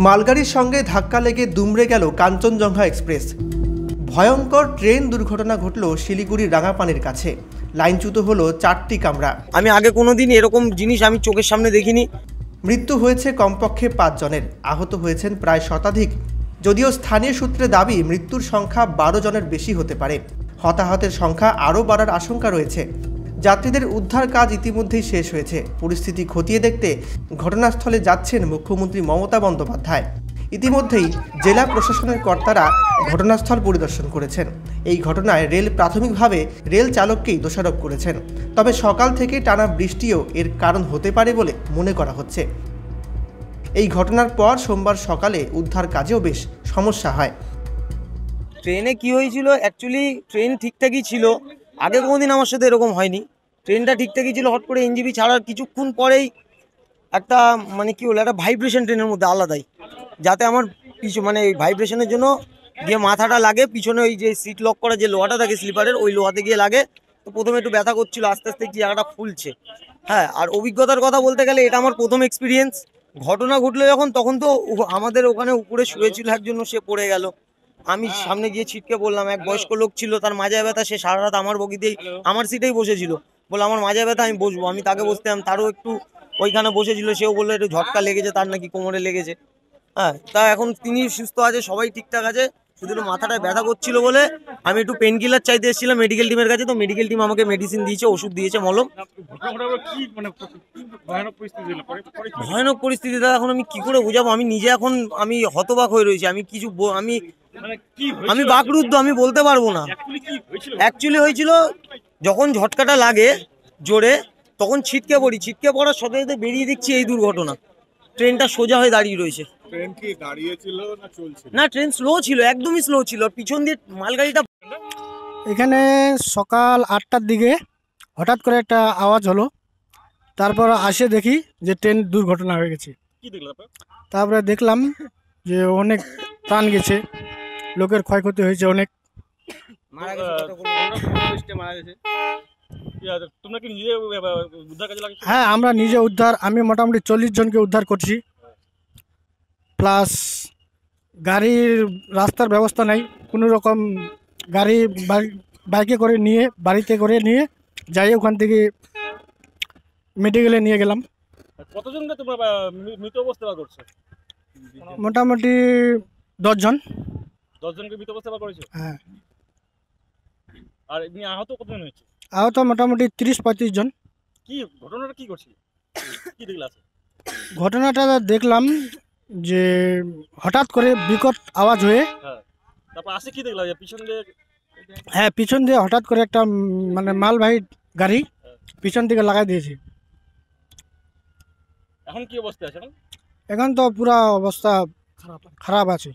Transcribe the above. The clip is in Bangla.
মালগাড়ির সঙ্গে ধাক্কা লেগে দুমড়ে গেল কাঞ্চনজঙ্ঘা এক্সপ্রেস। ভয়ঙ্কর ট্রেন দুর্ঘটনা ঘটল শিলিগুড়ির রাঙাপানির কাছে। লাইনচ্যুত হলো 4টি কামরা। আমি আগে কোনোদিন এরকম জিনিস আমি চোখের সামনে দেখিনি। মৃত্যু হয়েছে কমপক্ষে 5 জনের, আহত হয়েছেন প্রায় শতাধিক। যদিও স্থানীয় সূত্রে দাবি মৃত্যুর সংখ্যা 12 জনের বেশি হতে পারে। হতাহতের সংখ্যা আরও বাড়ার আশঙ্কা রয়েছে। যাত্রীদের উদ্ধার কাজ ইতিমধ্যেই শেষ হয়েছে। পরিস্থিতি খতিয়ে দেখতে ঘটনাস্থলে যাচ্ছেন মুখ্যমন্ত্রী মমতা বন্দ্যোপাধ্যায়। ইতিমধ্যেই জেলা প্রশাসনের কর্তারা ঘটনাস্থল পরিদর্শন করেছেন। এই ঘটনায় রেল প্রাথমিকভাবে রেল চালককেই দোষারোপ করেছেন। তবে সকাল থেকে টানা বৃষ্টিও এর কারণ হতে পারে বলে মনে করা হচ্ছে। এই ঘটনার পর সোমবার সকালে উদ্ধার কাজেও বেশ সমস্যা হয়। ট্রেনে কি হয়েছিল, অ্যাকচুয়ালি ট্রেন ঠিকঠাকই ছিল। আগে কোনোদিন আমার সাথে এরকম হয়নি। ট্রেনটা ঠিকঠাকই ছিল, হট করে এনজিবি ছাড়ার কিছুক্ষণ পরেই একটা কি বলে একটা ভাইব্রেশন ট্রেনের মধ্যে আলাদাই, যাতে আমার ওই ভাইব্রেশনের জন্য গিয়ে মাথাটা লাগে পিছনে, ওই যে সিট লক করা যে লোহাটা থাকে স্লিপারের, ওই লোহাতে গিয়ে লাগে। তো প্রথমে একটু ব্যথা করছিল, আস্তে আস্তে কি জায়গাটা ফুলছে। হ্যাঁ, আর অভিজ্ঞতার কথা বলতে গেলে এটা আমার প্রথম এক্সপিরিয়েন্স। ঘটনা ঘটলো তখন তো আমাদের ওখানে উপরে শুয়েছিল একজন, সে পড়ে গেল। আমি সামনে গিয়ে ছিটকে বললাম, এক বয়স্ক লোক ছিল, তার মাজায় ব্যথা, সে সারা রাত আমার বগিতেই আমার সিটেই বসেছিল। বলে আমার মাজায় ব্যথা, আমি বসবো। আমি তাকে বসতাম, তারও একটু ওইখানে বসেছিল, সেও বললো একটু ঝটকা লেগেছে, তার নাকি কোমরে লেগেছে। হ্যাঁ, তা এখন তিনি সুস্থ আছে, সবাই ঠিকঠাক আছে। শুধু মাথাটায় ব্যথা করছিল বলে আমি একটু পেন কিলার চাইতে এসেছিলাম মেডিকেল টিমের কাছে। তো মেডিকেল টিম আমাকে মেডিসিন দিয়েছে, ওষুধ দিয়েছে, মলম। ভয়ানক পরিস্থিতিটা এখন আমি কি করে বোঝাবো? আমি নিজে এখন হতবাক হয়ে রয়েছি। আমি বাকরুদ্ধ, আমি বলতে পারবো না। অ্যাকচুয়ালি হয়েছিল যখন ঝটকাটা লাগে জোরে, তখন ছিটকে পড়ার সাথে সাথে বেরিয়ে দেখছি এই দুর্ঘটনা। ট্রেনটা সোজা হয়ে দাঁড়িয়ে রয়েছে। ট্রেন কি দাঁড়িয়ে ছিল না চলছিল? না, ট্রেন স্লো ছিল, একদমই স্লো ছিল। পিছন দিয়ে মালগাড়িটা এখানে সকাল 8টার দিকে হঠাৎ করে একটা আওয়াজ হলো। তারপর আসে দেখি যে ট্রেন দুর্ঘটনা হয়ে গেছে। তারপরে দেখলাম যে অনেক প্রাণ গেছে, লোকের ক্ষয়ক্ষতি হয়েছে অনেক। মারা গেছে। হ্যাঁ, আমরা নিজে উদ্ধার, আমি মোটামুটি 40 জনকে উদ্ধার করছি। প্লাস গাড়ির রাস্তার ব্যবস্থা নাই কোনো রকম। গাড়ি বাইকে করে নিয়ে, বাড়িতে করে নিয়ে যাই, ওখান থেকে মেডিকেলে নিয়ে গেলাম। কতজনকে তোমরা মৃত অবস্থা করছো? মোটামুটি 10 জন। 10 জনকে মৃত অবস্থা করেছো? হ্যাঁ। আর এমনি আহত কতজন হয়েছে? আহত মোটামুটি 30-35 জন। কি ঘটনাটা কি করছিল, কি দেখলা? ঘটনাটা দেখলাম যে হঠাৎ করে বিকট আওয়াজ হয়ে, তারপর আসে কি দেখলা পিছন দিয়ে? হ্যাঁ, পিছন দিয়ে হঠাৎ করে একটা মালবাহী গাড়ি পিছন থেকে লাগাই দিয়েছে। এখন কি অবস্থা আছে? এখন তো পুরা অবস্থা খারাপ আছে।